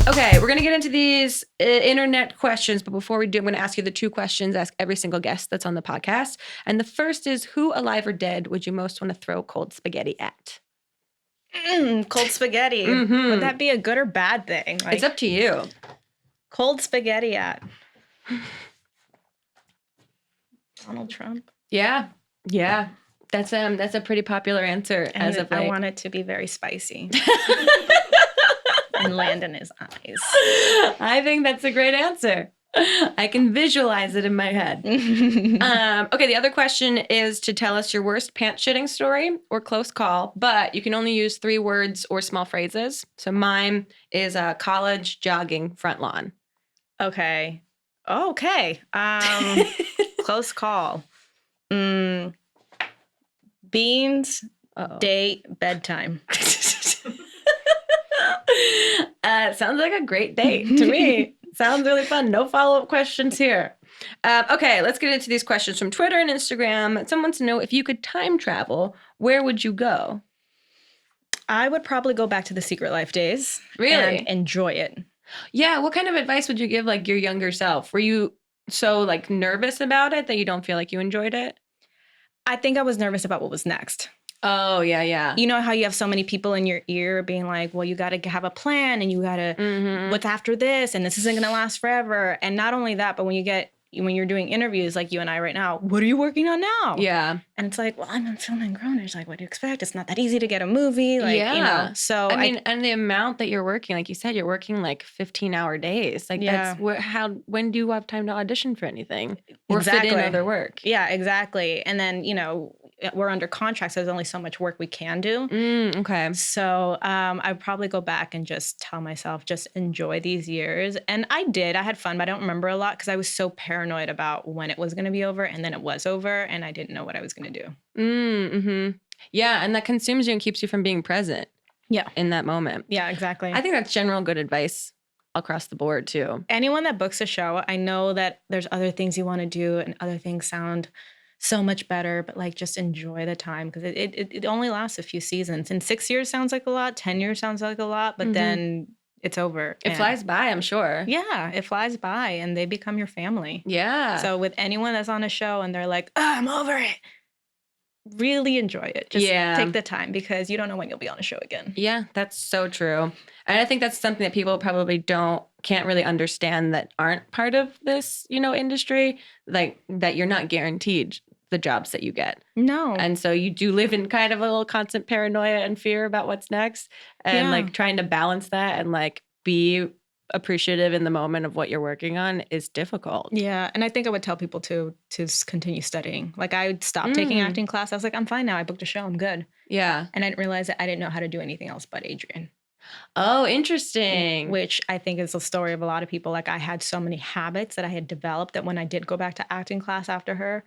Okay, we're going to get into these internet questions, but before we do, I'm going to ask you the two questions I ask every single guest that's on the podcast. And the first is, who alive or dead would you most want to throw cold spaghetti at? Cold spaghetti. Mm-hmm. Would that be a good or bad thing? Like, It's up to you. cold spaghetti at Donald Trump. Yeah. That's a pretty popular answer as of late. I want it to be very spicy. And land in his eyes. I think that's a great answer. I can visualize it in my head. Okay, the other question is to tell us your worst pants shitting story or close call, but you can only use 3 words or small phrases. So mine is college jogging front lawn. Okay. Close call. Beans, date, bedtime. Sounds like a great date to me. Sounds really fun. No follow-up questions here. Okay, let's get into these questions from Twitter and Instagram. Someone wants to know, if you could time travel, where would you go? I would probably go back to the Secret Life days. Really? And enjoy it. Yeah, what kind of advice would you give like your younger self? Were you so like nervous about it that you don't feel like you enjoyed it? I think I was nervous about what was next. Oh, yeah. You know how you have so many people in your ear being like, well, you got to have a plan and you got to, what's after this? And this isn't going to last forever. And not only that, but when you get when you're doing interviews like you and I right now, what are you working on now? Yeah. And it's like, well, I'm filming Grownish. Like, what do you expect? It's not that easy to get a movie. Like, so I mean, and the amount that you're working, like you said, you're working like 15-hour days. Like that's when do you have time to audition for anything or fit in other work? Yeah, exactly. And then, we're under contract, so there's only so much work we can do. Okay. So I'd probably go back and just tell myself, just enjoy these years. And I did. I had fun, but I don't remember a lot because I was so paranoid about when it was going to be over. And then it was over and I didn't know what I was going to do. Mm-hmm. Yeah. And that consumes you and keeps you from being present. Yeah. In that moment. Yeah, exactly. I think that's general good advice across the board too. Anyone that books a show, I know that there's other things you want to do and other things sound so much better, but like just enjoy the time because it only lasts a few seasons. And 6 years sounds like a lot, 10 years sounds like a lot, but then it's over. It flies by, I'm sure. Yeah, it flies by and they become your family. Yeah. So with anyone that's on a show and they're like, I'm over it, really enjoy it. Just take the time because you don't know when you'll be on a show again. Yeah, that's so true. And I think that's something that people probably can't really understand that aren't part of this, industry, like that you're not guaranteed the jobs that you get. No. And so you do live in kind of a little constant paranoia and fear about what's next and like trying to balance that and like be appreciative in the moment of what you're working on is difficult. Yeah. And I think I would tell people to continue studying. Like I stopped taking acting class. I was like, I'm fine now. I booked a show. I'm good. Yeah. And I didn't realize that I didn't know how to do anything else but Adrian. Oh, interesting. Which I think is the story of a lot of people. Like I had so many habits that I had developed that when I did go back to acting class after her,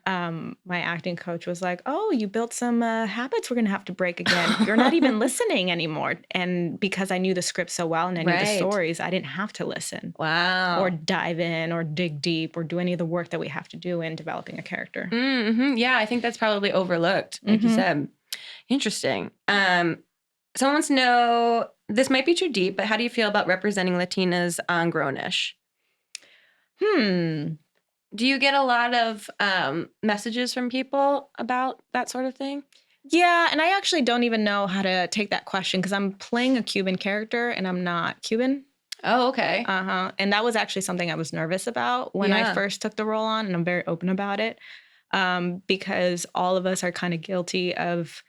my acting coach was like, oh, you built some habits we're going to have to break again. You're not even listening anymore. And because I knew the script so well and I knew the stories, I didn't have to listen. Wow. Or dive in or dig deep or do any of the work that we have to do in developing a character. Mm-hmm. Yeah, I think that's probably overlooked, like you said. Interesting. Someone wants to know, this might be too deep, but how do you feel about representing Latinas on Grownish? Do you get a lot of messages from people about that sort of thing? Yeah, and I actually don't even know how to take that question because I'm playing a Cuban character and I'm not Cuban. Oh, okay. And that was actually something I was nervous about when I first took the role on, and I'm very open about it because all of us are kind of guilty of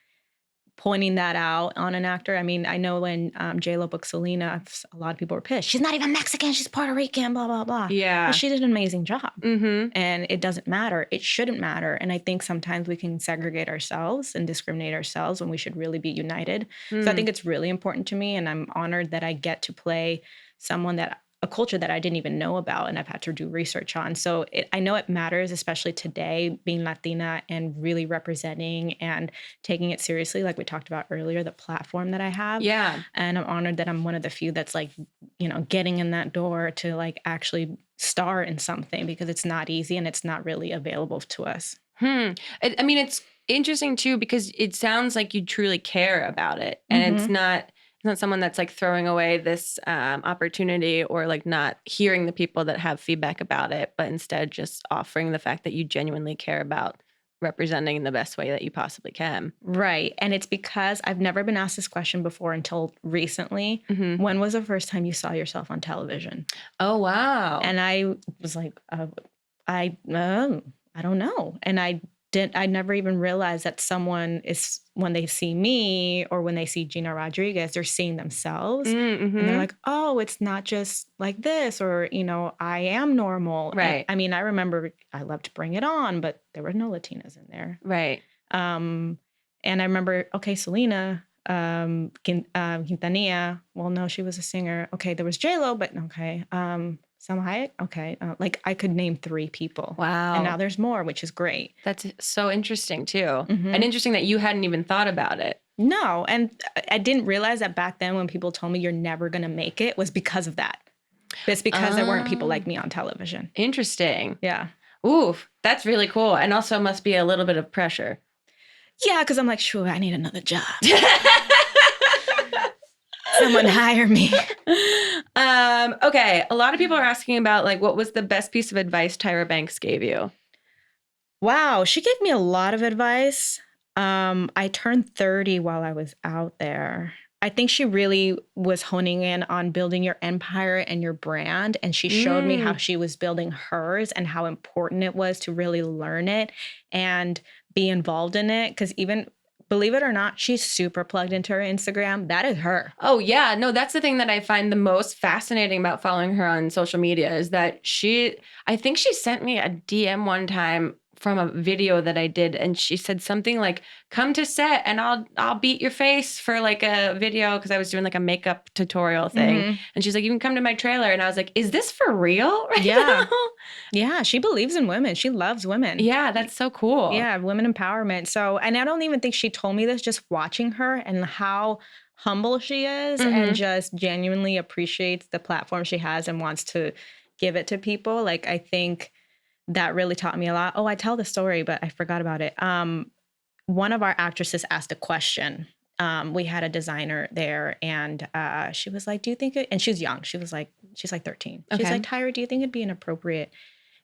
pointing that out on an actor. I mean, I know when J-Lo booked Selena, a lot of people were pissed. She's not even Mexican. She's Puerto Rican, blah, blah, blah. Yeah. But she did an amazing job. And it doesn't matter. It shouldn't matter. And I think sometimes we can segregate ourselves and discriminate ourselves when we should really be united. So I think it's really important to me. And I'm honored that I get to play someone a culture that I didn't even know about and I've had to do research on. So I know it matters, especially today, being Latina and really representing and taking it seriously, like we talked about earlier, the platform that I have. Yeah. And I'm honored that I'm one of the few that's like, getting in that door to like actually star in something because it's not easy and it's not really available to us. I mean, it's interesting too, because it sounds like you truly care about it and it's not someone that's like throwing away this opportunity or like not hearing the people that have feedback about it, but instead just offering the fact that you genuinely care about representing in the best way that you possibly can. Right. And it's because I've never been asked this question before until recently. When was the first time you saw yourself on television? Oh, wow. And I was like, I don't know. And I never even realized that someone is, when they see me or when they see Gina Rodriguez, they're seeing themselves. And they're like, oh, it's not just like this or, I am normal. Right. I mean, I remember I loved Bring It On, but there were no Latinas in there. Right. And I remember, okay, Selena, Quintanilla. Well, no, she was a singer. Okay, there was J-Lo, but okay. Salma Hayek? Okay. Like I could name 3 people. Wow. And now there's more, which is great. That's so interesting too. And interesting that you hadn't even thought about it. No. And I didn't realize that back then when people told me you're never going to make it was because of that. It's because there weren't people like me on television. Interesting. Yeah. Ooh, that's really cool. And also must be a little bit of pressure. Yeah, because I'm like, sure, I need another job. Someone hire me. Okay. A lot of people are asking about like, what was the best piece of advice Tyra Banks gave you? Wow. She gave me a lot of advice. I turned 30 while I was out there. I think she really was honing in on building your empire and your brand. And she showed me how she was building hers and how important it was to really learn it and be involved in it. Because even, believe it or not, she's super plugged into her Instagram. That is her. Oh, yeah. No, that's the thing that I find the most fascinating about following her on social media is that I think she sent me a DM one time from a video that I did, and she said something like, come to set and I'll beat your face for like a video, because I was doing like a makeup tutorial thing. And she's like, you can come to my trailer. And I was like, is this for real right now? Yeah, she believes in women. She loves women. Yeah, that's so cool. Yeah, women empowerment. So, and I don't even think she told me this, just watching her and how humble she is and just genuinely appreciates the platform she has and wants to give it to people. Like, I think that really taught me a lot. Oh, I tell the story, but I forgot about it. One of our actresses asked a question. We had a designer there, and she was like, do you think it, and she was young. She's like 13. She's like, Tyra, do you think it'd be inappropriate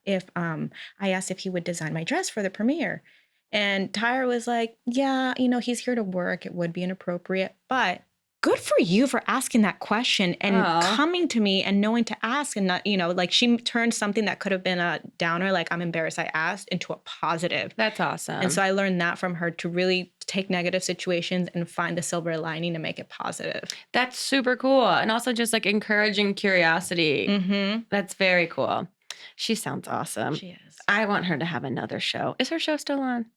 if I asked if he would design my dress for the premiere? And Tyra was like, yeah, he's here to work. It would be inappropriate, but good for you for asking that question and coming to me and knowing to ask, and not, like she turned something that could have been a downer, like I'm embarrassed I asked, into a positive. That's awesome. And so I learned that from her, to really take negative situations and find the silver lining to make it positive. That's super cool. And also just like encouraging curiosity. That's very cool. She sounds awesome. She is. I want her to have another show. Is her show still on?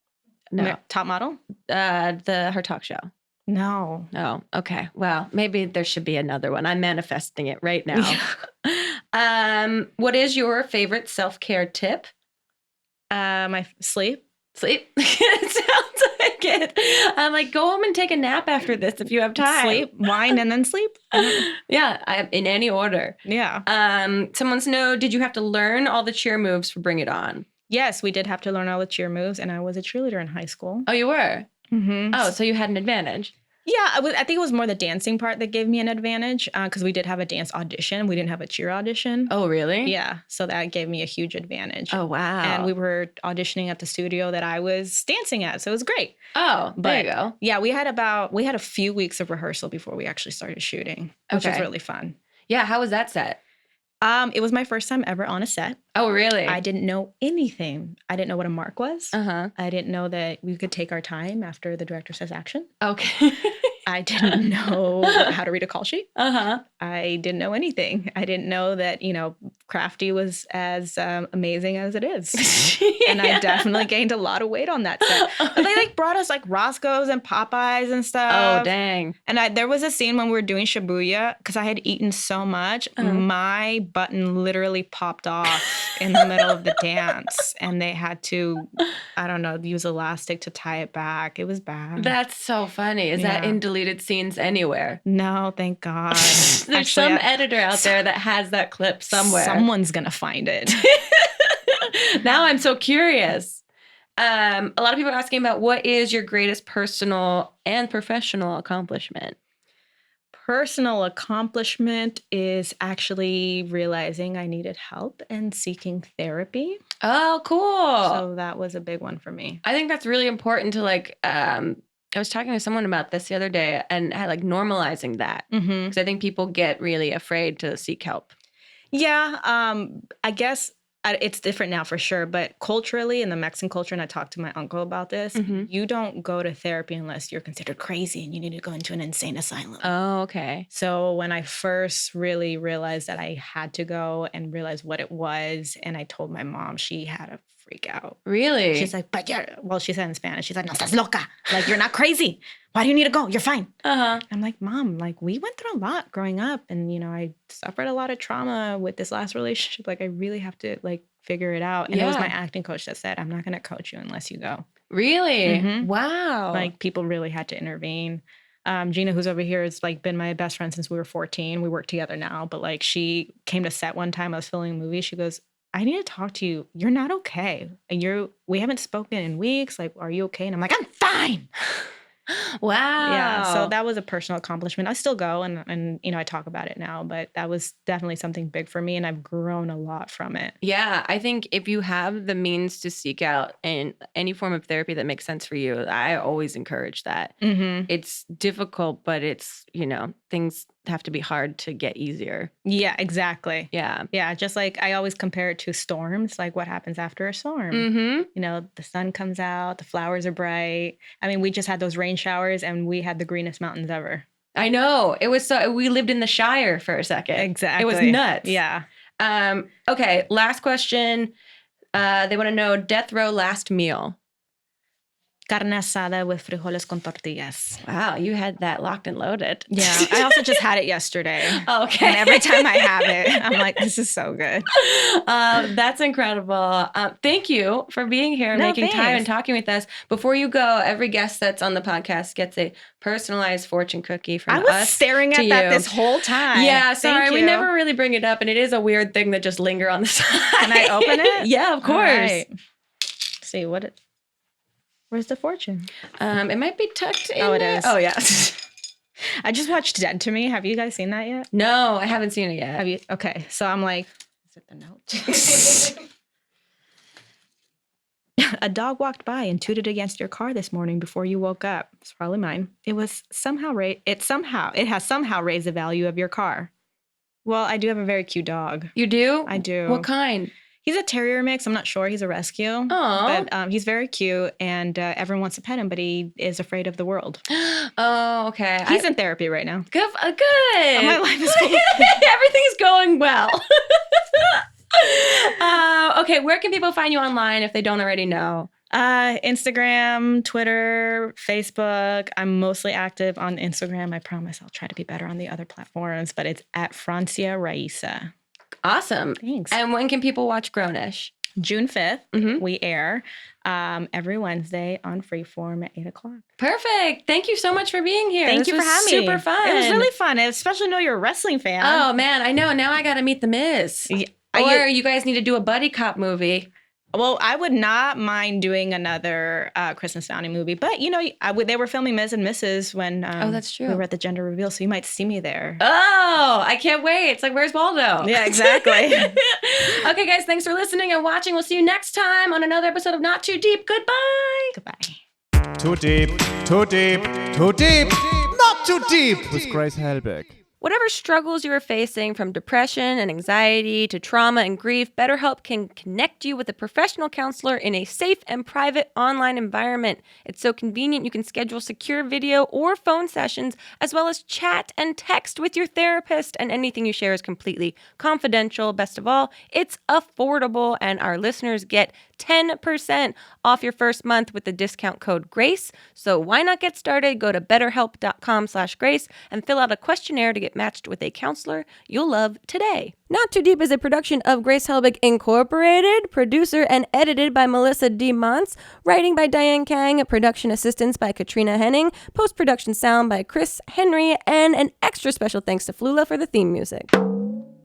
No. Top Model? Her talk show. No. Oh, okay. Well, maybe there should be another one. I'm manifesting it right now. What is your favorite self-care tip? My sleep. Sleep. It sounds like it. I'm like, go home and take a nap after this if you have time. Sleep, wine, and then sleep. Yeah, in any order. Yeah. Someone wants to know, did you have to learn all the cheer moves for Bring It On? Yes, we did have to learn all the cheer moves, and I was a cheerleader in high school. Oh, you were? Oh, so you had an advantage. Yeah, I think it was more the dancing part that gave me an advantage, because we did have a dance audition. We didn't have a cheer audition. Oh, really? Yeah, so that gave me a huge advantage. Oh, wow. And we were auditioning at the studio that I was dancing at, so it was great. Oh, there you go. Yeah, we had a few weeks of rehearsal before we actually started shooting, which was really fun. Yeah, how was that set? It was my first time ever on a set. Oh, really? I didn't know anything. I didn't know what a mark was. Uh-huh. I didn't know that we could take our time after the director says action. Okay. I didn't know how to read a call sheet. Uh-huh. I didn't know anything. I didn't know that, Crafty was as amazing as it is. And I definitely gained a lot of weight on that set. But they brought us Roscoe's and Popeyes and stuff. Oh, dang. And there was a scene when we were doing Shibuya, because I had eaten so much, my button literally popped off in the middle of the dance. And they had to, I don't know, use elastic to tie it back. It was bad. That's so funny. Is that in deleted scenes anywhere? No, thank God. There's some editor out there that has that clip somewhere. Someone's going to find it. Now I'm so curious. A lot of people are asking about, what is your greatest personal and professional accomplishment? Personal accomplishment is actually realizing I needed help and seeking therapy. Oh, cool. So that was a big one for me. I think that's really important to I was talking to someone about this the other day, and normalizing that, because I think people get really afraid to seek help. Yeah, I guess it's different now for sure, but culturally in the Mexican culture, and I talked to my uncle about this, you don't go to therapy unless you're considered crazy and you need to go into an insane asylum. Oh, okay. So when I first really realized that I had to go and realize what it was, and I told my mom, she had a freak out. Really? She's like, she said in Spanish, she's like, no estás loca. Like, you're not crazy. Why do you need to go? You're fine. Uh-huh. I'm like, Mom, we went through a lot growing up, and, I suffered a lot of trauma with this last relationship. I really have to, figure it out. And it was my acting coach that said, I'm not going to coach you unless you go. Really? Wow. People really had to intervene. Gina, who's over here, has been my best friend since we were 14. We work together now, but she came to set one time. I was filming a movie. She goes, I need to talk to you. You're not okay. We haven't spoken in weeks. Are you okay? And I'm like, I'm fine. Wow. Yeah, so that was a personal accomplishment. I still go and I talk about it now, but that was definitely something big for me, and I've grown a lot from it. Yeah, I think if you have the means to seek out any form of therapy that makes sense for you, I always encourage that. Mm-hmm. It's difficult, but it's, things have to be hard to get easier. Yeah, exactly. Yeah. Yeah, just like I always compare it to storms, like what happens after a storm. Mm-hmm. The sun comes out, the flowers are bright. I mean, we just had those rain showers and we had the greenest mountains ever. I know. It was we lived in the Shire for a second. Exactly. It was nuts. Yeah. Okay, last question. They want to know death row last meal. Carne asada with frijoles con tortillas. Wow, you had that locked and loaded. Yeah, I also just had it yesterday. Okay. And every time I have it, I'm like, this is so good. That's incredible. Thank you for being here and making time and talking with us. Before you go, every guest that's on the podcast gets a personalized fortune cookie from us. I was staring at that this whole time. Yeah, sorry. We never really bring it up, and it is a weird thing that just linger on the side. Can I open it? Yeah, of course. Right. Let's see, where's the fortune? It might be tucked in. Oh, it there. is. Oh, yeah. I just watched Dead to Me. Have you guys seen that yet? No, I haven't seen it yet. Have you? Okay, so I'm like, is it the note? A dog walked by and tooted against your car this morning before you woke up. It's probably mine. It has somehow raised the value of your car. Well, I do have a very cute dog. You do? I do. What kind? He's a terrier mix. I'm not sure. He's a rescue. Oh. But he's very cute, and everyone wants to pet him, but he is afraid of the world. Oh, okay. He's in therapy right now. Good. My life is going Everything's going well. Okay, where can people find you online if they don't already know? Instagram, Twitter, Facebook. I'm mostly active on Instagram. I promise I'll try to be better on the other platforms, but it's at Francia Raisa. Awesome. Thanks. And when can people watch Grownish? June 5th, we air every Wednesday on Freeform at 8 o'clock. Perfect. Thank you so much for being here. Thank you for having me. Super fun. It was really fun. I especially know you're a wrestling fan. Oh, man. I know. Now I got to meet The Miz. Yeah. Or you guys need to do a buddy cop movie. Well, I would not mind doing another Christmas Bounty movie, but they were filming Ms. and Mrs. when that's true. we were at the gender reveal, so you might see me there. Oh, I can't wait. It's like, where's Waldo? Yeah, exactly. Okay, guys, thanks for listening and watching. We'll see you next time on another episode of Not Too Deep. Goodbye. Goodbye. Too deep, too deep, too deep, not too deep with Grace Helbig. Whatever struggles you are facing, from depression and anxiety to trauma and grief, BetterHelp can connect you with a professional counselor in a safe and private online environment. It's so convenient you can schedule secure video or phone sessions, as well as chat and text with your therapist, and anything you share is completely confidential. Best of all, it's affordable, and our listeners get 10% off your first month with the discount code GRACE. So why not get started? Go to betterhelp.com/grace and fill out a questionnaire to get matched with a counselor you'll love today. Not Too Deep is a production of Grace Helbig Incorporated, producer and edited by Melissa D. Montz, writing by Diane Kang, production assistance by Katrina Henning, post-production sound by Chris Henry, and an extra special thanks to Flula for the theme music.